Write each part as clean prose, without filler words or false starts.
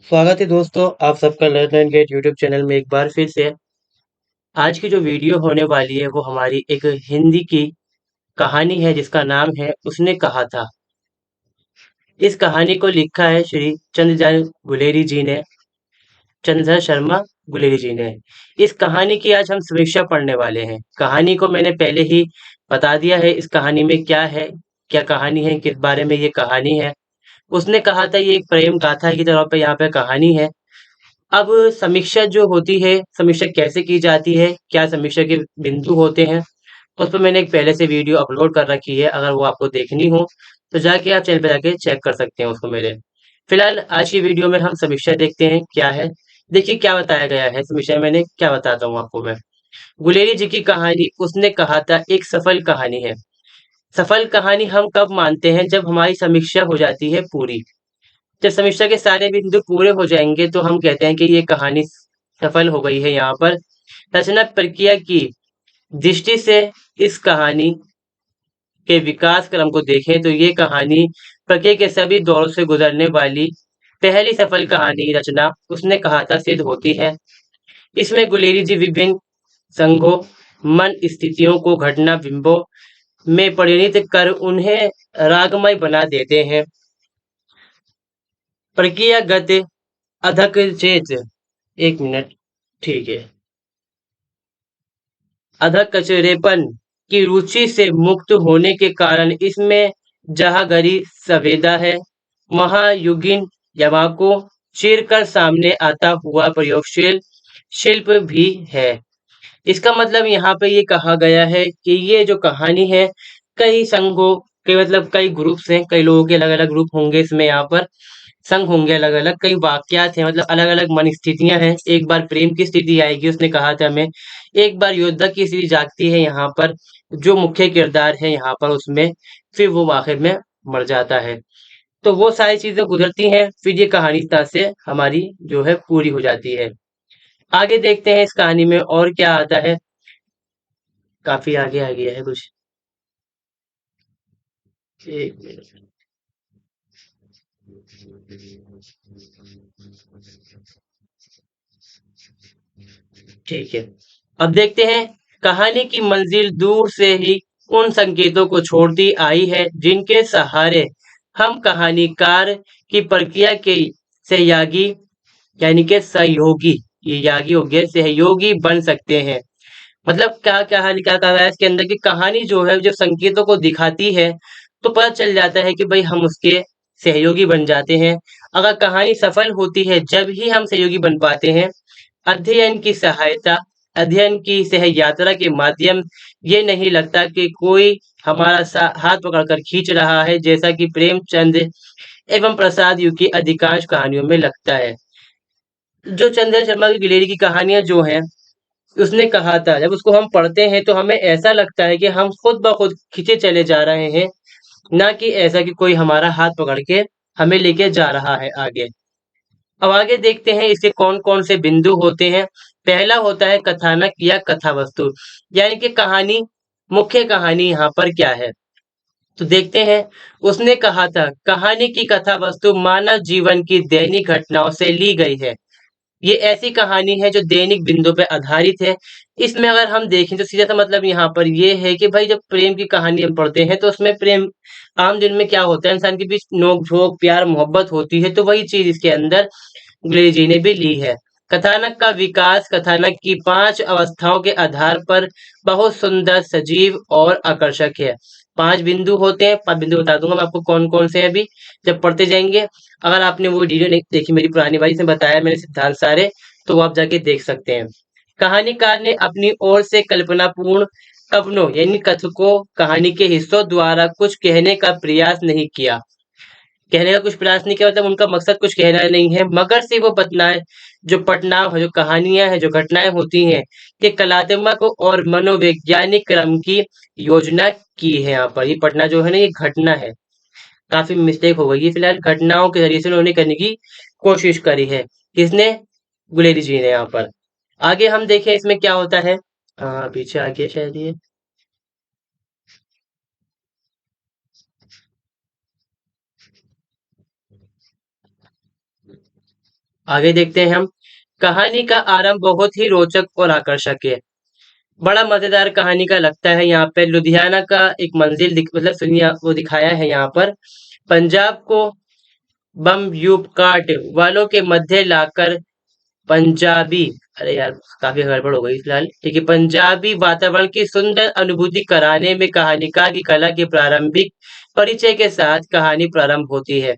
स्वागत है दोस्तों, आप सबका learn and get YouTube channel में एक बार फिर से। आज की जो वीडियो होने वाली है वो हमारी एक हिंदी की कहानी है जिसका नाम है उसने कहा था। इस कहानी को लिखा है श्री चंद्रजान गुलेरी जी ने, चंद्रधर शर्मा गुलेरी जी ने। इस कहानी की आज हम समीक्षा पढ़ने वाले हैं। कहानी को मैंने पहले ही बता दिया है, इस कहानी में क्या है, क्या कहानी है, किस बारे में ये कहानी है। उसने कहा था ये एक प्रेम गाथा की तरह पे यहाँ पे कहानी है। अब समीक्षा जो होती है, समीक्षा कैसे की जाती है, क्या समीक्षा के बिंदु होते हैं, उस पर मैंने एक पहले से वीडियो अपलोड कर रखी है। अगर वो आपको देखनी हो तो जाके आप चैनल पे जाके चेक कर सकते हैं उसको मेरे। फिलहाल आज की वीडियो में हम समीक्षा देखते हैं क्या है। देखिए क्या बताया गया है समीक्षा में, मैंने क्या बताता हूँ आपको मैं। गुलेरी जी की कहानी उसने कहा था एक सफल कहानी है। सफल कहानी हम कब मानते हैं, जब हमारी समीक्षा हो जाती है पूरी। जब समीक्षा के सारे बिंदु पूरे हो जाएंगे तो हम कहते हैं कि ये कहानी सफल हो गई है। यहाँ पर रचना प्रक्रिया की दृष्टि से इस कहानी के विकास क्रम को देखें तो ये कहानी प्रक्रिया के सभी दौरों से गुजरने वाली पहली सफल कहानी रचना उसने कहा था सिद्ध होती है। इसमें गुलेरी जी विभिन्न संघों, मन स्थितियों को घटना बिंबों में परिणित कर उन्हें रागमय बना देते हैं। प्रक्रियागत अधकचेत, एक मिनट, ठीक है, अधकचरेपन की रुचि से मुक्त होने के कारण इसमें जहाँ गहरी संवेदना है, वहाँ युगिन यमा को चीर कर सामने आता हुआ प्रयोगशील शिल्प भी है। इसका मतलब यहाँ पे ये कहा गया है कि ये जो कहानी है कई संघों के, मतलब कई ग्रुप्स हैं, कई लोगों के अलग अलग ग्रुप होंगे इसमें, यहाँ पर संघ होंगे अलग अलग, कई वाक्यात हैं, मतलब अलग अलग मन स्थितियां हैं। एक बार प्रेम की स्थिति आएगी उसने कहा था हमें, एक बार योद्धा की स्थिति जागती है यहाँ पर, जो मुख्य किरदार है यहाँ पर उसमें, फिर वो आखिर में मर जाता है। तो वो सारी चीजें गुजरती हैं, फिर ये कहानी इस तरह से हमारी जो है पूरी हो जाती है। आगे देखते हैं इस कहानी में और क्या आता है। काफी आगे आ गया है कुछ, एक मिनट। ठीक है, अब देखते हैं। कहानी की मंजिल दूर से ही उन संकेतों को छोड़ती आई है जिनके सहारे हम कहानीकार की प्रक्रिया के सहयागी, यानी कि सहयोगी, ये यागी हो गया, सहयोगी बन सकते हैं। मतलब क्या कहानी क्या कहा है इसके अंदर की, कहानी जो है जो संकेतों को दिखाती है तो पता चल जाता है कि भाई हम उसके सहयोगी बन जाते हैं। अगर कहानी सफल होती है जब ही हम सहयोगी बन पाते हैं। अध्ययन की सहायता, अध्ययन की सह यात्रा के माध्यम, ये नहीं लगता कि कोई हमारा हाथ पकड़कर खींच रहा है, जैसा कि प्रेमचंद एवं प्रसाद यू की अधिकांश कहानियों में लगता है। जो चंद्र शर्मा की गिलेरी की कहानियां जो हैं, उसने कहा था जब उसको हम पढ़ते हैं तो हमें ऐसा लगता है कि हम खुद ब खुद खींचे चले जा रहे हैं, ना कि ऐसा कि कोई हमारा हाथ पकड़ के हमें लेके जा रहा है आगे। अब आगे देखते हैं इसके कौन कौन से बिंदु होते हैं। पहला होता है कथानक या कथा वस्तु, यानी कि कहानी, मुख्य कहानी यहाँ पर क्या है। तो देखते हैं, उसने कहा था कहानी की कथा वस्तु मानव जीवन की दैनिक घटनाओं से ली गई है। ये ऐसी कहानी है जो दैनिक बिंदु पे आधारित है। इसमें अगर हम देखें तो सीधा सा मतलब यहाँ पर ये है कि भाई जब प्रेम की कहानी हम पढ़ते हैं तो उसमें प्रेम आम दिन में क्या होता है, इंसान के बीच नोक झोंक प्यार मोहब्बत होती है, तो वही चीज इसके अंदर गुलेरी जी ने भी ली है। कथानक का विकास कथानक की 5 अवस्थाओं के आधार पर बहुत सुंदर, सजीव और आकर्षक है। 5 बिंदु होते हैं, 5 बिंदु बता दूंगा मैं आपको कौन कौन से हैं अभी जब पढ़ते जाएंगे। अगर आपने वो वीडियो नहीं देखी मेरी पुरानी वाली, इसमें बताया मैंने सिद्धांत सारे, तो वो आप जाके देख सकते हैं। कहानीकार ने अपनी ओर से कल्पनापूर्ण कवनों यानी कथकों, कहानी के हिस्सों द्वारा कुछ कहने का प्रयास नहीं किया। कहने का कुछ प्रयास नहीं किया मतलब उनका मकसद कुछ कहना नहीं है, मगर से वो बतलाएं जो पटनाव है, जो कहानियां हैं, जो घटनाएं होती हैं, कि कलात्मक और मनोवैज्ञानिक क्रम की योजना की है। यहाँ पर ये पटना जो है ना, ये घटना है, काफी मिस्टेक हो गई है। फिलहाल घटनाओं के जरिए से उन्होंने करने की कोशिश करी है। किसने? गुलेरी जी ने। यहाँ पर आगे हम देखें इसमें क्या होता है। पीछे आगे शायद ये, आगे देखते हैं हम। कहानी का आरंभ बहुत ही रोचक और आकर्षक है। बड़ा मजेदार कहानी का लगता है। यहाँ पे लुधियाना का एक मंजिल मतलब सुनिए वो दिखाया है यहाँ पर। पंजाब को बम यूब काट वालों के मध्य लाकर पंजाबी, अरे यार काफी गड़बड़ हो गई फिलहाल, ठीक है, पंजाबी वातावरण की सुंदर अनुभूति कराने में कहानीकार की कला के प्रारंभिक परिचय के साथ कहानी प्रारंभ होती है।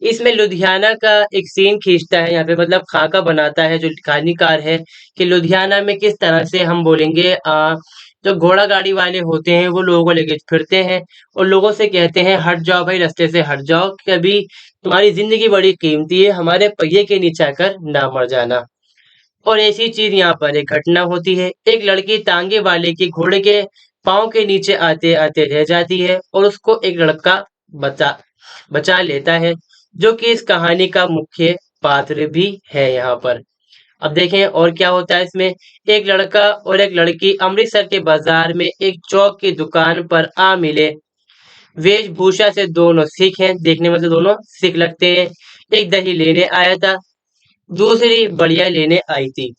इसमें लुधियाना का एक सीन खींचता है यहाँ पे, मतलब खाका बनाता है जो कहानीकार है कि लुधियाना में किस तरह से हम बोलेंगे जो घोड़ा गाड़ी वाले होते हैं वो लोगों को लेके फिरते हैं और लोगों से कहते हैं हट जाओ भाई, रास्ते से हट जाओ, कभी तुम्हारी जिंदगी बड़ी कीमती है, हमारे पहिए के नीचे आकर ना मर जाना। और ऐसी चीज यहाँ पर एक घटना होती है। एक लड़की तांगे वाले के घोड़े के पाँव के नीचे आते आते रह जाती है और उसको एक लड़का बचा बचा लेता है, जो कि इस कहानी का मुख्य पात्र भी है यहाँ पर। अब देखें और क्या होता है इसमें। एक लड़का और एक लड़की अमृतसर के बाजार में एक चौक की दुकान पर आ मिले। वेशभूषा से दोनों सिख हैं, देखने में तो दोनों सिख लगते हैं। एक दही लेने आया था, दूसरी बढ़िया लेने आई थी।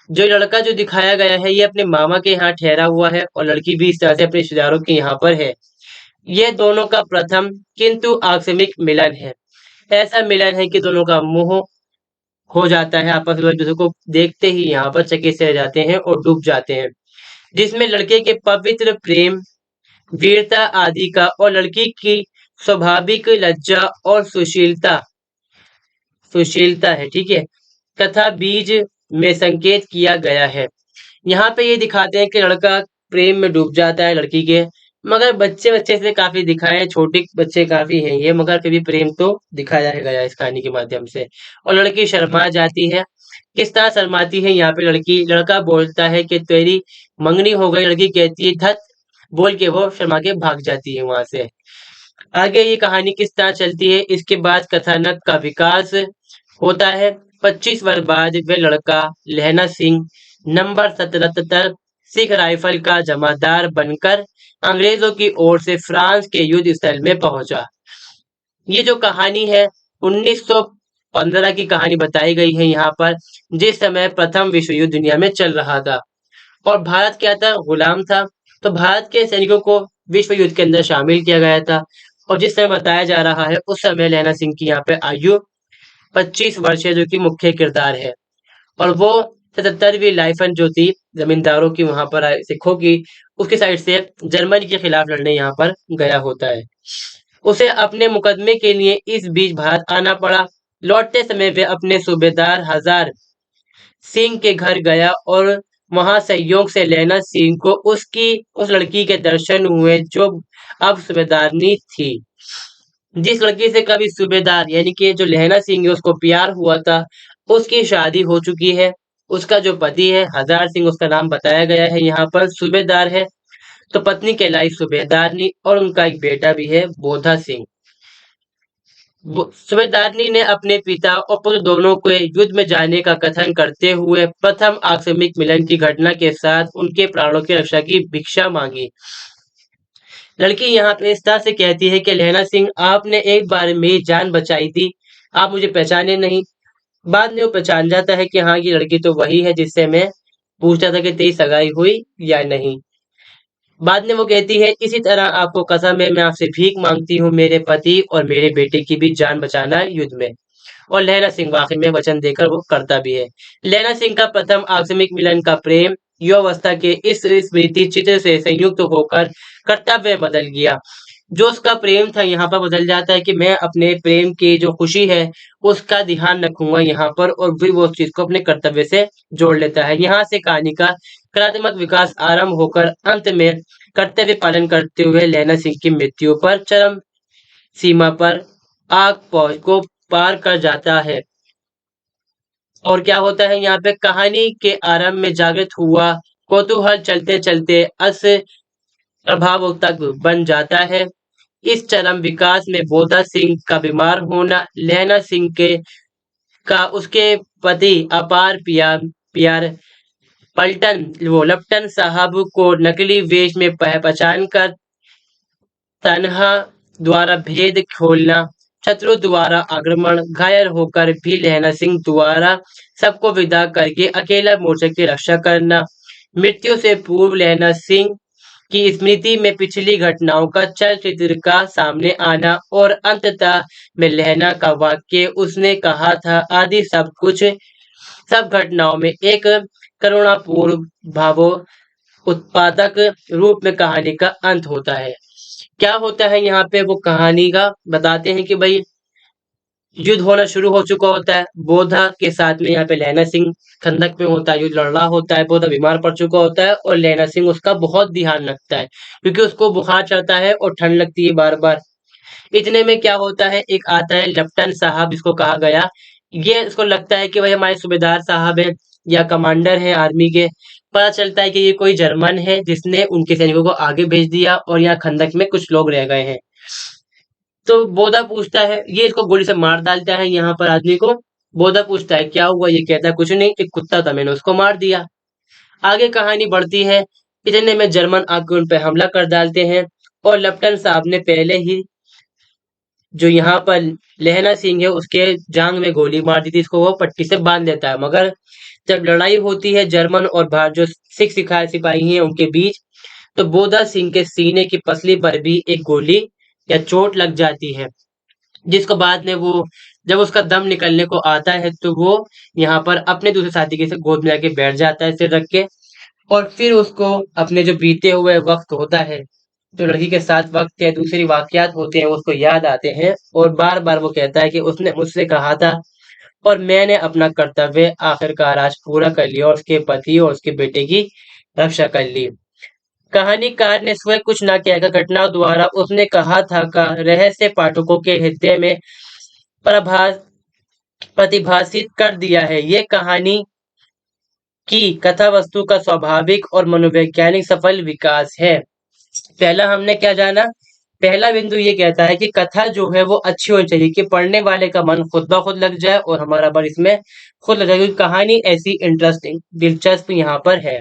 जो लड़का जो दिखाया गया है ये अपने मामा के यहाँ ठहरा हुआ है और लड़की भी इस तरह से अपने रिश्तेदारों के यहाँ पर है। ये दोनों का प्रथम किंतु आकस्मिक मिलन है। ऐसा मिलन है कि दोनों का मोह हो जाता है, आपस में एक दूसरे को देखते ही यहाँ पर चकित से रह जाते हैं और डूब जाते हैं। जिसमें लड़के के पवित्र प्रेम, वीरता आदि का और लड़की की स्वाभाविक लज्जा और सुशीलता सुशीलता है, ठीक है, तथा बीज में संकेत किया गया है। यहाँ पे ये दिखाते हैं कि लड़का प्रेम में डूब जाता है लड़की के, मगर बच्चे बच्चे से काफी दिखाए हैं, छोटे बच्चे काफी हैं ये, मगर फिर भी प्रेम तो दिखाया गया है इस कहानी के माध्यम से। और लड़की शर्मा जाती है। किस तरह शर्माती है यहाँ पे लड़की, लड़का बोलता है कि तेरी मंगनी हो गई, लड़की कहती है धत, बोल के वो शर्मा के भाग जाती है वहां से। आगे ये कहानी किस तरह चलती है, इसके बाद कथानक का विकास होता है। 25 वर्ष बाद वे लड़का लहना सिंह नंबर 77 सिख राइफल का जमादार बनकर अंग्रेजों की ओर से फ्रांस के युद्ध स्थल में पहुंचा। ये जो कहानी है 1915 की कहानी बताई गई है यहाँ पर, जिस समय प्रथम विश्व युद्ध दुनिया में चल रहा था और भारत क्या था, गुलाम था। तो भारत के सैनिकों को विश्व युद्ध के अंदर शामिल किया गया था और जिस समय बताया जा रहा है उस समय लहना सिंह की यहाँ पे आयु 25 वर्ष है, जो कि मुख्य किरदार है। और वो 77वीं लाइफन जो थी जमींदारों की वहां पर सिखों की, उसकी साइड से जर्मनी के खिलाफ लड़ने यहाँ पर गया होता है। उसे अपने मुकदमे के लिए इस बीच भारत आना पड़ा। लौटते समय वे अपने सूबेदार हजार सिंह के घर गया और वहां संयोग से लैला सिंह को उसकी उस लड़की के दर्शन हुए जो अब सूबेदारनी थी। जिस लड़की से कभी सूबेदार यानी कि जो लहना सिंह है उसको प्यार हुआ था, उसकी शादी हो चुकी है। उसका जो पति है हजार सिंह, उसका नाम बताया गया है यहाँ पर, सूबेदार है। तो पत्नी कहलाई सूबेदारनी और उनका एक बेटा भी है बोधा सिंह। सूबेदारनी ने अपने पिता और पुत्र दोनों को युद्ध में जाने का कथन करते हुए प्रथम आकस्मिक मिलन की घटना के साथ उनके प्राणों की रक्षा की भिक्षा मांगी। लड़की यहाँ पे इस तरह से कहती है कि लहना सिंह, आपने एक बार मेरी जान बचाई थी, आप मुझे पहचाने नहीं। बाद में वो पहचान जाता है कि हाँ ये लड़की तो वही है जिससे मैं पूछता था कि तेरी सगाई हुई या नहीं। बाद में वो कहती है इसी तरह आपको कसम है, मैं आपसे भीख मांगती हूँ मेरे पति और मेरे बेटे की भी जान बचाना युद्ध में। और लहना सिंह वाकई में वचन देकर वो करता भी है। लहना सिंह का प्रथम आकस्मिक मिलन का प्रेम युवावस्था के इस स्मृति चित्र से संयुक्त होकर कर्तव्य बदल गया। जो उसका प्रेम था यहाँ पर बदल जाता है कि मैं अपने प्रेम की जो खुशी है उसका ध्यान रखूंगा यहाँ पर, और फिर वो उस चीज को अपने कर्तव्य से जोड़ लेता है। यहाँ से कहानी का कलात्मक विकास आरंभ होकर अंत में कर्तव्य पालन करते हुए लहना सिंह की मृत्यु पर चरम सीमा पर आग पहुंच को पार कर जाता है। और क्या होता है यहाँ पे, कहानी के आरंभ में जागृत हुआ कौतूहल चलते चलते अस प्रभाव तक बन जाता है। इस चरम विकास में बोधा सिंह का बीमार होना, लहना सिंह के का उसके पति अपार प्यार पलटन वो लपटन साहब को नकली वेश में पहचान कर तन्हा द्वारा भेद खोलना शत्रु द्वारा आक्रमण, घायल होकर भी लहना सिंह द्वारा सबको विदा करके अकेला मोर्चे की रक्षा करना, मृत्यु से पूर्व लहना सिंह की स्मृति में पिछली घटनाओं का चलचित्र का सामने आना और अंततः में लहना का वाक्य उसने कहा था आदि सब कुछ सब घटनाओं में एक करुणापूर्ण भावो उत्पादक रूप में कहानी का अंत होता है। क्या होता है यहाँ पे वो कहानी का बताते हैं कि भाई युद्ध होना शुरू हो चुका होता है बोधा के साथ में। यहाँ पे लहना सिंह खंदक में होता है, युद्ध लड़ रहा होता है, बोधा बीमार पड़ चुका होता है और लहना सिंह उसका बहुत ध्यान रखता है क्योंकि उसको बुखार चढ़ता है और ठंड लगती है बार बार। इतने में क्या होता है, एक आता है लेफ्टिनेंट साहब जिसको कहा गया, ये इसको लगता है कि भाई हमारे सूबेदार साहब है या कमांडर है आर्मी के। पता चलता है कि ये कोई जर्मन है जिसने उनके सैनिकों को आगे भेज दिया और यहाँ खंदक में कुछ लोग रह गए हैं। तो बोधा पूछता है, ये इसको गोली से मार डालता है यहाँ पर आदमी को। बोधा पूछता है क्या हुआ, ये कहता है कुछ नहीं, एक कुत्ता था मैंने उसको मार दिया। आगे कहानी बढ़ती है, इतने में जर्मन आके उन पे हमला कर डालते हैं और लेफ्टिनेंट साहब ने पहले ही जो यहाँ पर लहना सिंह है उसके जांग में गोली मार दी थी, इसको वो पट्टी से बांध देता है। मगर जब लड़ाई होती है जर्मन और भारत जो सिख सिपाही हैं उनके बीच, तो बोधा सिंह के सीने की पसली पर भी एक गोली या चोट लग जाती है, जिसको बाद में वो जब उसका दम निकलने को आता है तो वो यहाँ पर अपने दूसरे साथी के से गोद में आके बैठ जाता है सिर रख के। और फिर उसको अपने जो बीते हुए वक्त होता है, जो लड़की के साथ वक्त या दूसरी वाकयात होते हैं उसको याद आते हैं और बार बार वो कहता है कि उसने मुझसे कहा था और मैंने अपना कर्तव्य आखिरकार आज पूरा कर लिया और उसके पति और उसके बेटे की रक्षा कर ली। कहानीकार ने स्वयं कुछ न कहकर घटनाओं द्वारा उसने कहा था का रहस्य पाठकों के हृदय में प्रभास प्रतिभाषित कर दिया है। ये कहानी की कथा वस्तु का स्वाभाविक और मनोवैज्ञानिक सफल विकास है। पहला हमने क्या जाना, पहला बिंदु ये कहता है कि कथा जो है वो अच्छी होनी चाहिए कि पढ़ने वाले का मन खुद ब खुद लग जाए और हमारा मन इसमें खुद लग जाए क्योंकि कहानी ऐसी इंटरेस्टिंग दिलचस्प यहाँ पर है।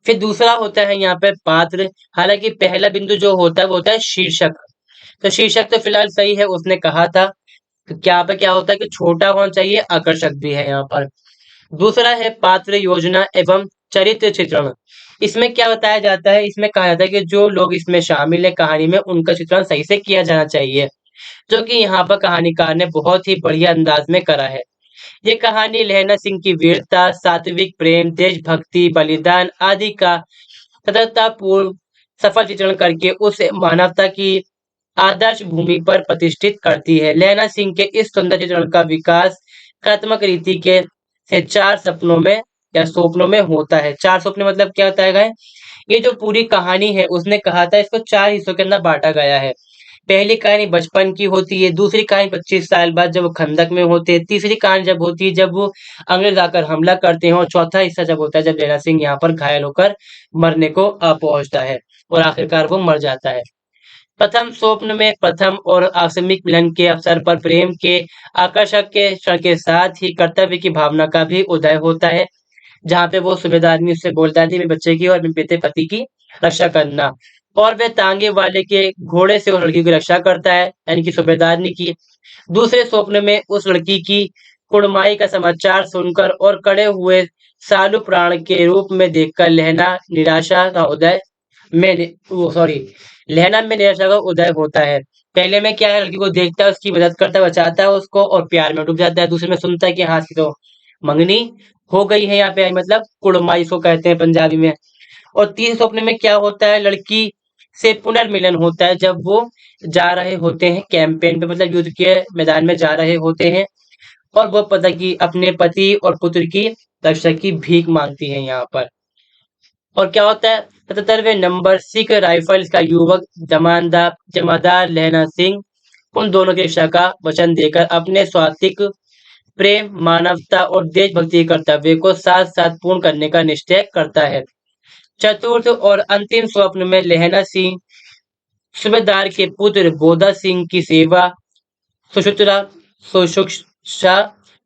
फिर दूसरा होता है यहाँ पे पात्र। हालांकि पहला बिंदु जो होता है वो होता है शीर्षक। तो शीर्षक तो फिलहाल सही है, उसने कहा था। तो क्या पे क्या होता है कि छोटा होना चाहिए, आकर्षक भी है यहाँ पर। दूसरा है पात्र योजना एवं चरित्र चित्रण। इसमें क्या बताया जाता है, इसमें कहा जाता है कि जो लोग इसमें शामिल है कहानी में उनका चित्रण सही से किया जाना चाहिए, जो कि यहाँ पर कहानीकार ने बहुत ही बढ़िया अंदाज में करा है। ये कहानी लहना सिंह की वीरता, सात्विक प्रेम, देशभक्ति, बलिदान आदि का सतततापूर्व सफल चित्रण करके उसे मानवता की आदर्श भूमि पर प्रतिष्ठित करती है। लहना सिंह के इस सुंदर चित्रण का विकास कलात्मक रीति के से चार सपनों में या स्वप्नों में होता है। चार सपने मतलब क्या होता है, ये जो पूरी कहानी है उसने कहा था इसको चार हिस्सों के अंदर बांटा गया है। पहली कहानी बचपन की होती है, दूसरी कहानी 25 साल बाद जब वो खंदक में होते हैं, तीसरी कहानी जब होती है जब वो अंग्रेज आकर हमला करते हैं और चौथा हिस्सा जब होता है जब लहना सिंह यहाँ पर घायल होकर मरने को आ पहुंचता है और आखिरकार वो मर जाता है। प्रथम स्वप्न में प्रथम और आकस्मिक मिलन के अवसर पर प्रेम के आकर्षक के क्षण के साथ ही कर्तव्य की भावना का भी उदय होता है, जहाँ पे वो सूबेदारनी उससे बोलता है मेरे बच्चे की और मेरे बेटे पति की रक्षा करना, और वह तांगे वाले के घोड़े से उस लड़की की रक्षा करता है यानी कि सूबेदारनी की। दूसरे स्वप्न में उस लड़की की कुड़माई का समाचार सुनकर और कड़े हुए सालू प्राण के रूप में देखकर लहना निराशा का उदय में वो सॉरी लहना में निराशा का उदय होता है। पहले में क्या है, लड़की को देखता है, उसकी मदद करता है, बचाता है उसको और प्यार में डूब जाता है। दूसरे में सुनता है कि हाँ इसकी तो मंगनी हो गई है, यहाँ पे मतलब कुड़माई इसको कहते हैं पंजाबी में। और तीसरे स्वप्न में क्या होता है, लड़की से पुनर्मिलन होता है जब वो जा रहे होते हैं कैंपेन पे, मतलब युद्ध के मैदान में जा रहे होते हैं और वो पता की अपने पति और पुत्र की रक्षा की भीख मांगती है यहाँ पर। और क्या होता है, 77वें नंबर सिख राइफल्स का युवक जमादार लहना सिंह उन दोनों की रक्षा का वचन देकर अपने स्वात्विक प्रेम, मानवता और देशभक्ति के कर्तव्य को साथ साथ पूर्ण करने का निश्चय करता है। चतुर्थ और अंतिम स्वप्न में लहना सिंह सूबेदार के पुत्र बोधा सिंह की सेवा, सुश्रुता, सुशिक्षा,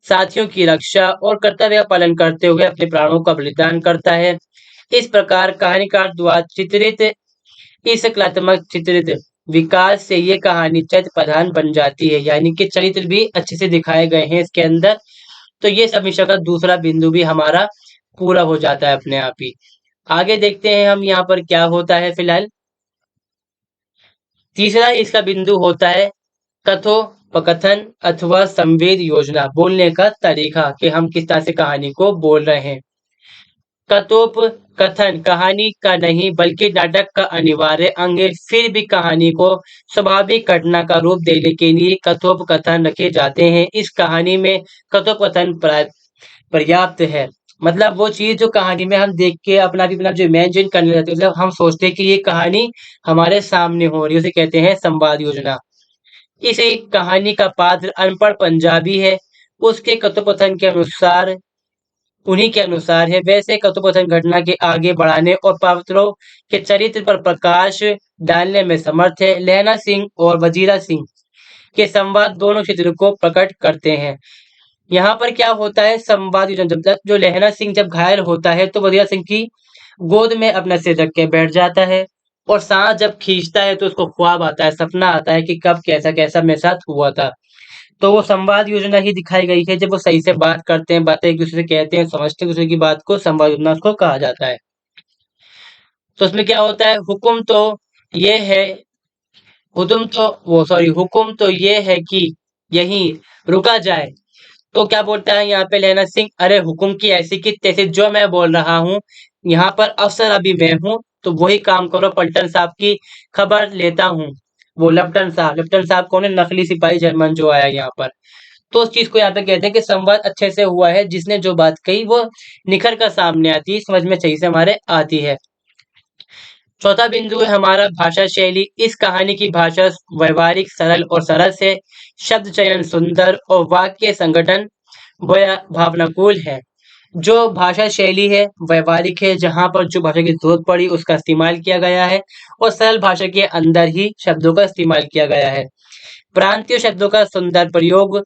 साथियों की रक्षा और कर्तव्य का पालन करते हुए अपने प्राणों का बलिदान करता है। इस प्रकार कहानीकार द्वारा चित्रित इस कलात्मक चित्रित विकास से ये कहानी चरित्र प्रधान बन जाती है, यानी कि चरित्र भी अच्छे से दिखाए गए हैं इसके अंदर। तो ये समीक्षा का दूसरा बिंदु भी हमारा पूरा हो जाता है अपने आप ही। आगे देखते हैं हम यहाँ पर क्या होता है फिलहाल। तीसरा इसका बिंदु होता है कथोपकथन अथवा संवेद योजना, बोलने का तरीका कि हम किस तरह से कहानी को बोल रहे हैं। कथोपकथन कहानी का नहीं बल्कि नाटक का अनिवार्य अंग है। फिर भी कहानी को स्वाभाविक घटना का रूप देने के लिए कथोपकथन रखे जाते हैं। इस कहानी में कथोपकथन पर्याप्त है। मतलब वो चीज जो कहानी में हम देख के अपना भी अपना जो इमेजिन करने लगते हैं, मतलब हम सोचते हैं कि ये कहानी हमारे सामने हो रही है, उसे कहते हैं संवाद योजना। इस एक कहानी का पात्र अनपढ़ पंजाबी है। उसके कथोपकथन के अनुसार उन्हीं के अनुसार है। वैसे कथोपकथन घटना के आगे बढ़ाने और पात्रों के चरित्र पर प्रकाश डालने में समर्थ है। लहना सिंह और वजीरा सिंह के संवाद दोनों चित्र को प्रकट करते हैं। यहाँ पर क्या होता है, संवाद योजना जब तक जो लहना सिंह जब घायल होता है तो वजीरा सिंह की गोद में अपना सिर रख के बैठ जाता है, और सांस जब खींचता है तो उसको ख्वाब आता है, सपना आता है कि कब कैसा कैसा मेरे साथ हुआ था। तो वो संवाद योजना ही दिखाई गई है। जब वो सही से बात करते हैं, बातें एक दूसरे से कहते हैं, समझते हैं दूसरे की बात को, संवाद योजना उसको कहा जाता है। तो उसमें क्या होता है, ये है हुक्म तो ये है कि यहीं रुका जाए। तो क्या बोलता है यहाँ पे लहना सिंह, अरे हुक्म की ऐसी की तैसी, जो मैं बोल रहा हूँ यहाँ पर अफसर अभी मैं हूँ, तो वही काम करो, पलटन साहब की खबर लेता हूँ। वो लेफ्टिनेंट साहब कौन है, नकली सिपाही जर्मन जो आया यहाँ पर। तो उस चीज को यहाँ पे कहते हैं कि संवाद अच्छे से हुआ है, जिसने जो बात कही वो निखर कर सामने आती है, समझ में सही से हमारे आती है। चौथा बिंदु है हमारा भाषा शैली। इस कहानी की भाषा व्यवहारिक, सरल और सरस है। शब्द चयन सुंदर और वाक्य संगठन भावनाकुल है। जो भाषा शैली है व्यवहारिक है, जहाँ पर जो भाषा की जरूरत पड़ी उसका इस्तेमाल किया गया है, और सरल भाषा के अंदर ही शब्दों का इस्तेमाल किया गया है। प्रांतीय शब्दों का सुंदर प्रयोग,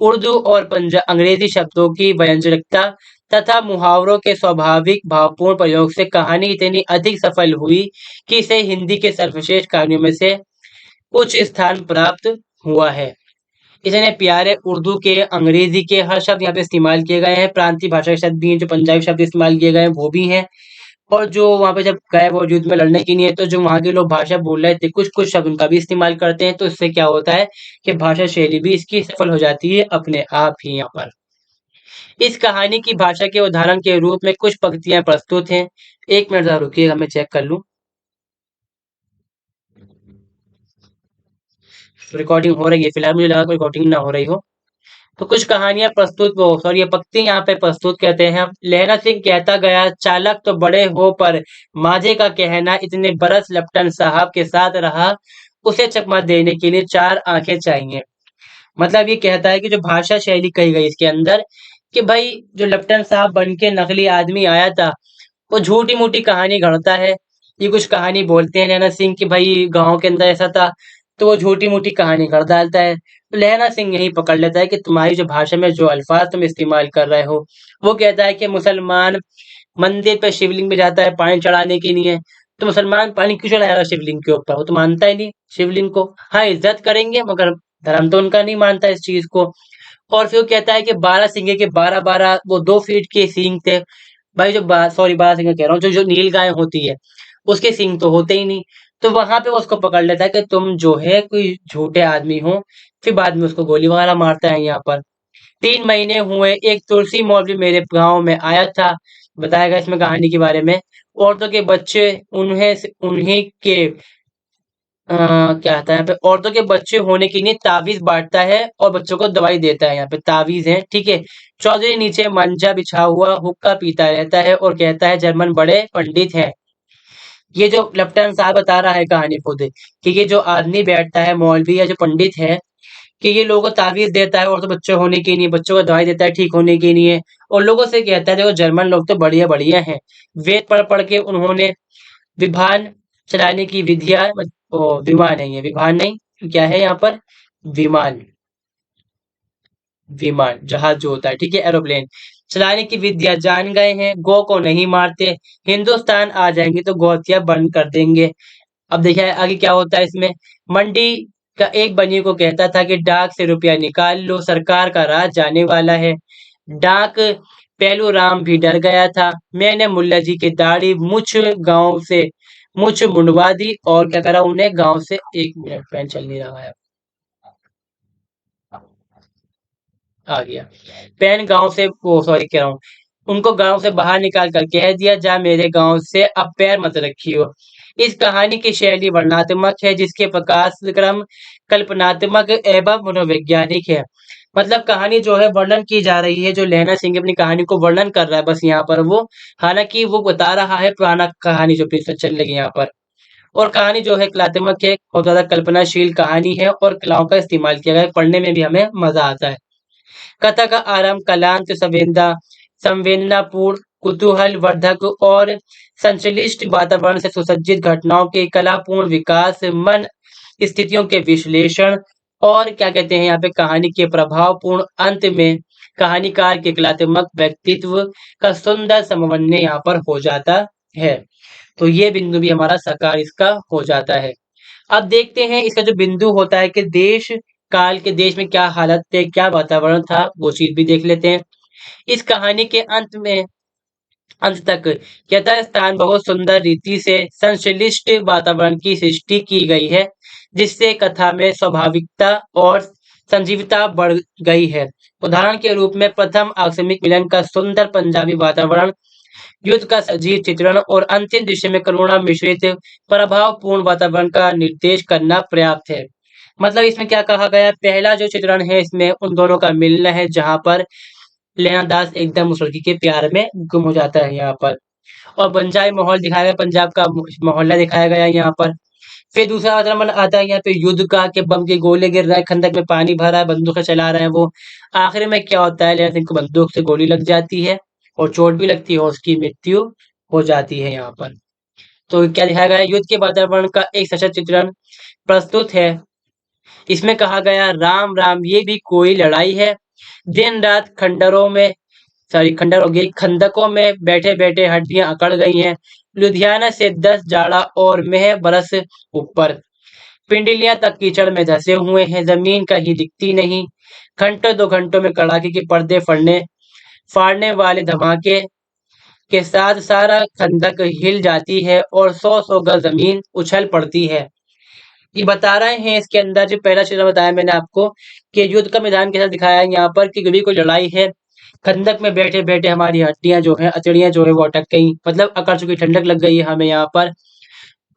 उर्दू और अंग्रेजी शब्दों की व्यंजकता तथा मुहावरों के स्वाभाविक भावपूर्ण प्रयोग से कहानी इतनी अधिक सफल हुई कि इसे हिंदी के सर्वश्रेष्ठ कहानियों में से उच्च स्थान प्राप्त हुआ है। इतने प्यारे उर्दू के, अंग्रेजी के हर शब्द यहाँ पे इस्तेमाल किए गए हैं। प्रांतीय भाषा के शब्द भी हैं, जो पंजाबी शब्द इस्तेमाल किए गए हैं वो भी हैं। और जो वहाँ पे जब गए वो युद्ध में लड़ने के लिए, तो जो वहाँ के लोग भाषा बोल रहे थे, कुछ कुछ शब्द उनका भी इस्तेमाल करते हैं। तो इससे क्या होता है कि भाषा शैली भी इसकी सफल हो जाती है अपने आप ही यहाँ पर। इस कहानी की भाषा के उदाहरण के रूप में कुछ पंक्तियां प्रस्तुत हैं। एक मिनट जरा रुकिएगा, मैं चेक कर लूं। रिकॉर्डिंग हो रही है फिलहाल, मुझे लगा रिकॉर्डिंग ना हो रही हो। तो कुछ कहानियां प्रस्तुत वो सॉरी ये पंक्ति यहाँ पे प्रस्तुत कहते हैं। लहरा सिंह कहता गया, चालक तो बड़े हो पर माझे का कहना, इतने बरस लेफ्टिनेंट साहब के साथ रहा, उसे चकमा देने के लिए चार आंखें चाहिए। मतलब ये कहता है कि जो भाषा शैली कही गई इसके अंदर, कि भाई जो लेफ्टिनेंट साहब बन के नकली आदमी आया था, वो झूठी मूठी कहानी गढ़ता है। ये कुछ कहानी बोलते हैं लहना सिंह कि भाई गांव के अंदर ऐसा था, तो वो झूठी मूठी कहानी गढ़ डालता है। तो लहना सिंह यही पकड़ लेता है कि तुम्हारी जो भाषा में जो अल्फाज तुम इस्तेमाल कर रहे हो, वो कहता है कि मुसलमान मंदिर पे शिवलिंग में जाता है पानी चढ़ाने के लिए, तो मुसलमान पानी क्यों चढ़ाएगा शिवलिंग के ऊपर, वो तो मानता ही नहीं शिवलिंग को। हाँ, इज्जत करेंगे मगर धर्म तो उनका नहीं मानता इस चीज को। और फिर वो कहता है कि 12 सिंगे के 12 वो 2 फीट के सींग थे। भाई जो सॉरी 12 सिंगे कह रहा हूँ, जो जो नील गाय होती है उसके सींग तो होते ही नहीं। तो वहां पे वो उसको पकड़ लेता है कि तुम जो है कोई झूठे आदमी हो। फिर बाद में उसको गोली वगैरह मारता है यहाँ पर। 3 महीने हुए, एक तुलसी मौलवी मेरे गांव में आया था। बताया इसमें कहानी के बारे में। औरतों के बच्चे उन्हीं के क्या आता है यहाँ पे, औरतों के बच्चे होने के लिए तावीज बांटता है और बच्चों को दवाई देता है। यहाँ पे तावीज है, ठीक है। चौधरी नीचे मंजा बिछा हुआ हुक्का पीता रहता है और कहता है जर्मन बड़े पंडित हैं। ये जो लेफ्टिनेंट साहब बता रहा है कहानी खुद, कि ये जो आदमी बैठता है मौलवी या जो पंडित है, कि ये लोगों को तावीज देता है और तो बच्चे होने के लिए, बच्चों को दवाई देता है ठीक होने के लिए, और लोगों से कहता है देखो जर्मन लोग तो बढ़िया बढ़िया हैं। वेद पढ़ पढ़ के उन्होंने विमान चलाने की विधियां, विमान है ये, विमान नहीं, क्या है यहाँ पर, विमान, विमान जहाज जो होता है, ठीक है, एरोप्लेन चलाने की विद्या जान गए हैं। गौ को नहीं मारते, हिंदुस्तान आ जाएंगे तो गौ हत्या बंद कर देंगे। अब देखिए आगे क्या होता है इसमें। मंडी का एक बनिए को कहता था कि डाक से रुपया निकाल लो, सरकार का राज जाने वाला है। डाक पेलू राम भी डर गया था। मैंने मुल्ला जी की दाढ़ी गांव से मुछ मुंडवा दी और क्या करा उन्हें गांव से। 1 मिनट, फैन चल नहीं रहा है। आ गया। पैन गांव से, वो सॉरी कह रहा हूँ, उनको गांव से बाहर निकाल कर कह दिया, जा मेरे गांव से अब पैर मत रखियो। इस कहानी की शैली वर्णनात्मक है, जिसके प्रकाश क्रम कल्पनात्मक एवं मनोवैज्ञानिक है। मतलब कहानी जो है वर्णन की जा रही है, जो लहना सिंह अपनी कहानी को वर्णन कर रहा है बस यहाँ पर वो, हालांकि वो बता रहा है पुराना कहानी जो पीछे चल रही है यहाँ पर। और कहानी जो है कलात्मक है, बहुत ज्यादा कल्पनाशील कहानी है और कलाओं का इस्तेमाल किया गया है, पढ़ने में भी हमें मजा आता है। कथा का आरंभ कलांत संवेदनापूर्ण, कुतूहल वर्धक और संश्लिष्ट वातावरण से सुसज्जित घटनाओं के कलापूर्ण विकास, मन स्थितियों के विश्लेषण और क्या कहते हैं यहाँ पे कहानी के प्रभावपूर्ण अंत में कहानीकार के कलात्मक व्यक्तित्व का सुंदर समन्वय यहाँ पर हो जाता है। तो ये बिंदु भी हमारा साकार इसका हो जाता है। अब देखते हैं इसका जो बिंदु होता है कि देश काल के देश में क्या हालत थे, क्या वातावरण था, वो चीज भी देख लेते हैं। इस कहानी के अंत तक यथास्थान बहुत सुंदर रीति से संश्लिष्ट वातावरण की सृष्टि की गई है, जिससे कथा में स्वाभाविकता और संजीवता बढ़ गई है। उदाहरण के रूप में प्रथम आकस्मिक मिलन का सुंदर पंजाबी वातावरण, युद्ध का सजीव चित्रण और अंतिम दृश्य में करुणा मिश्रित प्रभावपूर्ण वातावरण का निर्देश करना पर्याप्त है। मतलब इसमें क्या कहा गया है, पहला जो चित्रण है इसमें उन दोनों का मिलना है, जहां पर लैला दास एकदम उस लड़की के प्यार में गुम हो जाता है यहाँ पर। और पंजाबी माहौल दिखाया गया, पंजाब का मोहल्ला दिखाया गया है यहाँ पर। फिर दूसरा वातावरण आता है यहाँ पे युद्ध का, कि बम के गोले गिर रहा है, खंदक में पानी भरा है, बंदूकें चला रहे हैं वो। आखिर में क्या होता है, लैला सिंह को बंदूक से गोली लग जाती है और चोट भी लगती है और उसकी मृत्यु हो जाती है यहाँ पर। तो क्या दिखाया गया है, युद्ध के वातावरण का एक सशक्त चित्रण प्रस्तुत है। इसमें कहा गया, राम राम ये भी कोई लड़ाई है, दिन रात खंडर हो गई, खंदकों में बैठे बैठे हड्डियां अकड़ गई हैं। लुधियाना से 10 जाड़ा और मेह बरस ऊपर, पिंडलियां तक कीचड़ में धंसे हुए हैं, जमीन कहीं दिखती नहीं। घंटों 2 घंटों में कड़ाके के पर्दे फड़ने फाड़ने वाले धमाके के साथ सारा खंदक हिल जाती है और 100-100 गज जमीन उछल पड़ती है। ये बता रहे हैं इसके अंदर, जो पहला चीज बताया मैंने आपको कि युद्ध का मैदान कैसा दिखाया है यहाँ पर, कि कभी कोई लड़ाई है, खंदक में बैठे बैठे हमारी हड्डियां जो है, अतड़ियां जो है वो अटक गई, मतलब अकड़ चुकी, ठंडक लग गई है हमें यहाँ पर।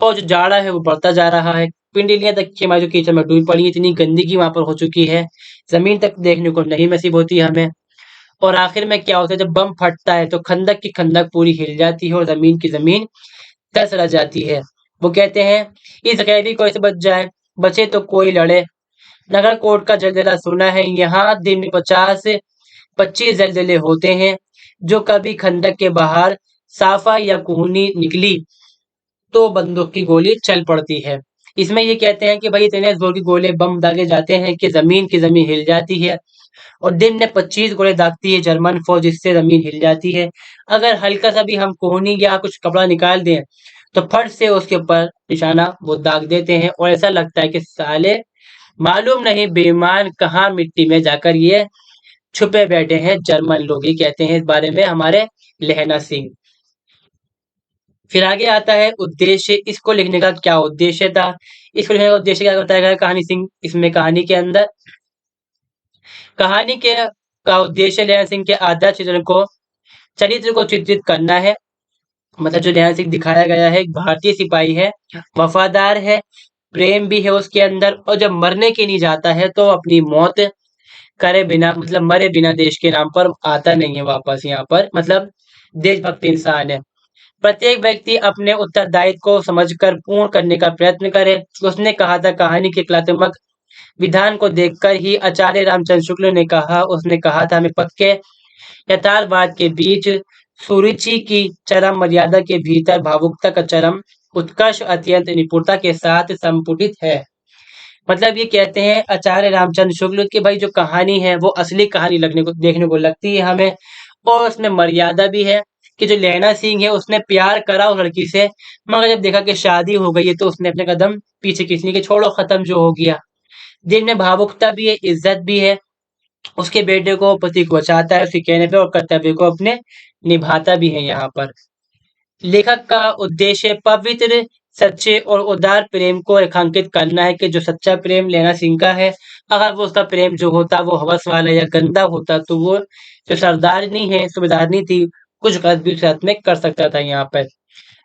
और जो जाड़ा है वो बढ़ता जा रहा है, पिंडलियां तक की हमारी जो कीचड़ में डूबी पड़ी है, इतनी गंदगी वहां पर हो चुकी है, जमीन तक देखने को नहीं नसीब होती हमें। और आखिर में क्या होता है, जब बम फटता है तो खंदक की खंदक पूरी हिल जाती है और जमीन की जमीन धस रह जाती है। वो कहते हैं, इस कैदी को ऐसे बच जाए, बचे तो कोई लड़े। नगरकोट का जलजला सुना है, यहाँ दिन में 50-25 जलजले होते हैं। जो कभी खंदक के बाहर साफा या कुहनी निकली तो बंदूक की गोली चल पड़ती है। इसमें ये कहते हैं कि भाई इतने जोर की गोले बम दागे जाते हैं कि जमीन की जमीन हिल जाती है। और दिन में 25 गोले दागती है जर्मन फौज, जिससे जमीन हिल जाती है। अगर हल्का सा भी हम कोहनी या कुछ कपड़ा निकाल दें तो फट से उसके ऊपर निशाना वो दाग देते हैं, और ऐसा लगता है कि साले मालूम नहीं बेईमान कहाँ मिट्टी में जाकर ये छुपे बैठे हैं जर्मन लोग। ये कहते हैं इस बारे में हमारे लहना सिंह। फिर आगे आता है उद्देश्य, इसको लिखने का क्या उद्देश्य था। इसको लिखने का उद्देश्य क्या बताया गया है कहानी सिंह, इसमें कहानी के अंदर कहानी के का उद्देश्य लहना सिंह के आदर्श चरित्र को चित्रित करना है। मतलब जो लहना सिंह दिखाया गया है, एक भारतीय सिपाही है, वफादार है, प्रेम भी है उसके अंदर, और जब मरने के लिए जाता है तो अपनी मौत करे बिना, मतलब मरे बिना देश के नाम पर आता नहीं है वापस यहाँ पर, मतलब देशभक्त इंसान है। प्रत्येक व्यक्ति अपने उत्तरदायित्व को समझकर पूर्ण करने का प्रयत्न करे। उसने कहा था, कहानी के कलात्मक विधान को देखकर ही आचार्य रामचंद्र शुक्ल ने कहा, उसने कहा था, हमें पक्के यथार्थवाद के बीच सुरुचि की चरम मर्यादा के भीतर भावुकता का चरम उत्कर्ष अत्यंत निपुणता के साथ संपुटित है। मतलब ये कहते हैं आचार्य रामचंद्र शुक्ल की भाई जो कहानी है वो असली कहानी लगने को देखने को लगती है हमें, और उसमें मर्यादा भी है, कि जो लैला सिंह है उसने प्यार करा उस लड़की से, मगर जब देखा कि शादी हो गई है तो उसने अपने कदम पीछे खींचने के छोड़ो खत्म जो हो गया। दिल में भावुकता भी है, इज्जत भी है, उसके बेटे को पति को बचाता है उसके कहने पे और कर्तव्य को अपने निभाता भी है यहाँ पर। लेखक का उद्देश्य पवित्र, सच्चे और उदार प्रेम को रेखांकित करना है कि जो सच्चा प्रेम लैला सिंह का है, अगर वो उसका प्रेम जो होता वो हवस वाला या गंदा होता तो वो जो सरदारनी है, सूबेदारनी थी, कुछ गलत भी उसके साथ में कर सकता था यहाँ पर।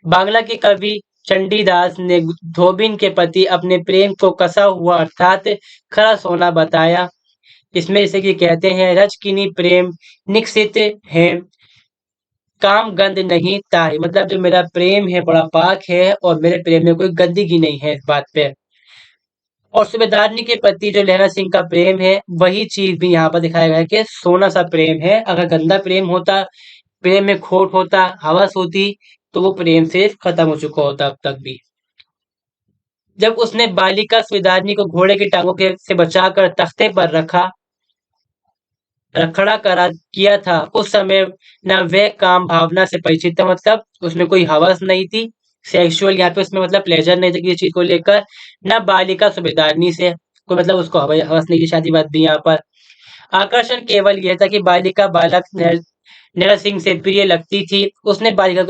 बांग्ला के कवि चंडीदास ने धोबिन के प्रति अपने प्रेम को कसा हुआ अर्थात खरा सोना बताया। इसमें जैसे कि कहते हैं, रजकिनी प्रेम निकसित है, काम गंद नहीं ताहि, मतलब जो मेरा प्रेम है बड़ा पाक है और मेरे प्रेम में कोई गंदगी नहीं है इस बात पे। और सूबेदारनी के प्रति जो लैला सिंह का प्रेम है वही चीज भी यहाँ पर दिखाया गया है कि सोना सा प्रेम है। अगर गंदा प्रेम होता, प्रेम में खोट होता, हवस होती, तो वो प्रेम से खत्म हो चुका होता अब तक भी। जब उसने बालिका सूबेदारनी को घोड़े की टांगों के से बचाकर तख्ते पर खड़ा करा किया था, उस समय ना वह काम भावना से परिचित था, मतलब उसमें कोई हवस नहीं थी सेक्सुअल, यहाँ पे उसमें मतलब प्लेजर नहीं था किसी चीज को लेकर, ना बालिका सूबेदारनी से कोई मतलब उसको हवस नहीं थी। शादी बात भी यहाँ पर आकर्षण केवल यह था कि बालिका बालक नैना सिंह से प्रिय लगती थी। उसने बालिका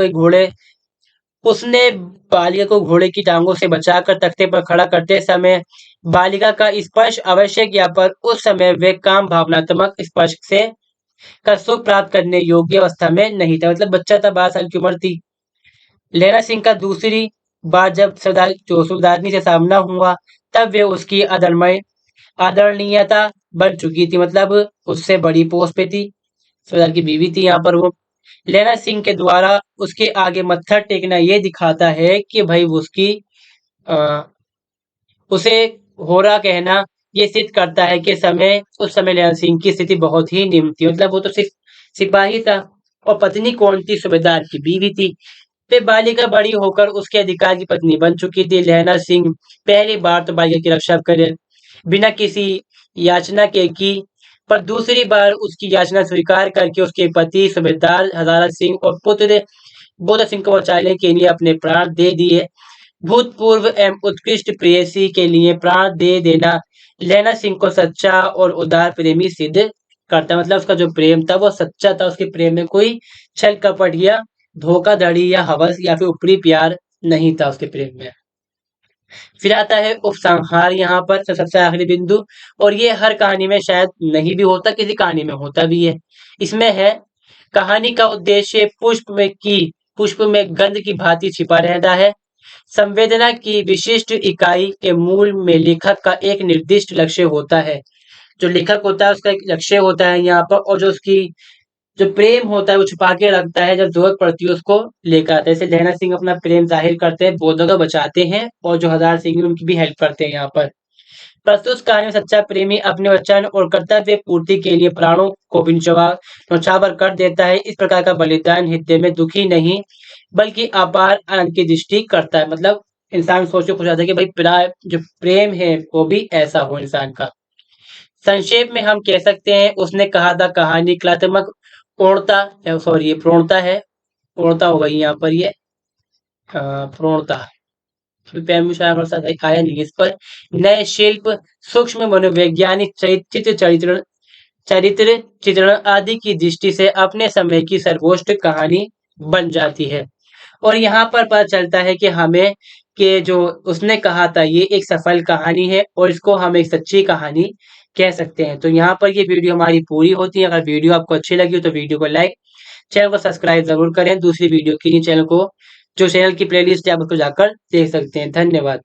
को घोड़े की टांगों से बचाकर तख्ते पर खड़ा करते समय बालिका का स्पर्श अवश्य किया, पर उस समय वे काम भावनात्मक स्पर्श से का सुख प्राप्त करने योग्य अवस्था में नहीं था, मतलब बच्चा था, 12 साल की उम्र थी। लैला सिंह का दूसरी बार जब सूबेदारनी से सामना हुआ, तब वे उसकी आदरणीयता बन चुकी थी, मतलब उससे बड़ी पोस्ट पे थी, सूबेदार की बीवी थी यहाँ पर वो। लैला सिंह के द्वारा उसके आगे मत्था टेकना ये दिखाता है कि भाई वो उसकी अ, उसे होरा कहना ये सिद्ध करता है कि उस समय लैला सिंह की स्थिति बहुत ही निम्न थी, मतलब वो तो सिर्फ सिपाही था और पत्नी कौन थी, सूबेदार की बीवी थी। फिर बालिका बड़ी होकर उसके अधिकार की पत्नी बन चुकी थी। लैला सिंह पहली बार तो बालिका की रक्षा करे बिना किसी याचना के की, पर दूसरी बार उसकी याचना स्वीकार करके उसके पति सूबेदार हजारा सिंह और पुत्र बोधा सिंह को बचाने के लिए अपने प्राण दे दिए। भूतपूर्व एवं उत्कृष्ट प्रेयसी के लिए प्राण दे देना लैला सिंह को सच्चा और उदार प्रेमी सिद्ध करता, मतलब उसका जो प्रेम था वो सच्चा था, उसके प्रेम में कोई छल कपट या धोखाधड़ी या हवस या फिर ऊपरी प्यार नहीं था उसके प्रेम में। फिर आता है उपसंहार यहाँ पर सबसे आखिरी बिंदु, और ये हर कहानी में शायद नहीं भी होता, किसी कहानी में होता भी है। इसमें है, कहानी का उद्देश्य पुष्प में गंध की भांति छिपा रहता है। संवेदना की विशिष्ट इकाई के मूल में लेखक का एक निर्दिष्ट लक्ष्य होता है। जो लेखक होता है उसका एक लक्ष्य होता है यहाँ पर, और जो उसकी जो प्रेम होता है वो छुपा के रखता है, जब जरूरत पड़ती है उसको लेकर आता है। जैसे लैला सिंह अपना प्रेम जाहिर करते हैं, बोधा को बचाते हैं, और जो हजार सिंह है उनकी भी हेल्प करते हैं यहाँ पर। प्रस्तुत कहानी में सच्चा प्रेमी अपने वचन और कर्तव्य पूर्ति के लिए प्राणों को भी न्यौछावर कर देता है। इस प्रकार का बलिदान हृदय में दुखी नहीं बल्कि अपार आनंद की दृष्टि करता है, मतलब इंसान सोच के खुश आता है कि भाई जो प्रेम है वो भी ऐसा हो इंसान का। संक्षेप में हम कह सकते हैं, उसने कहा था कहानी कलात्मक पूर्णता, सॉरी ये पूर्णता है, पूर्णता हो गई यहाँ पर, ये पूर्णता आया नहीं इस पर। नए शिल्प, सूक्ष्म मनोवैज्ञानिक चरित्र चित्रण आदि की दृष्टि से अपने समय की सर्वोच्च कहानी बन जाती है। और यहाँ पर पता चलता है कि हमें कि जो उसने कहा था ये एक सफल कहानी है और इसको हम एक सच्ची कहानी कह सकते हैं। तो यहाँ पर ये वीडियो हमारी पूरी होती है। अगर वीडियो आपको अच्छी लगी हो तो वीडियो को लाइक, चैनल को सब्सक्राइब जरूर करें। दूसरी वीडियो के लिए चैनल की प्लेलिस्ट है आप उसको जाकर देख सकते हैं। धन्यवाद।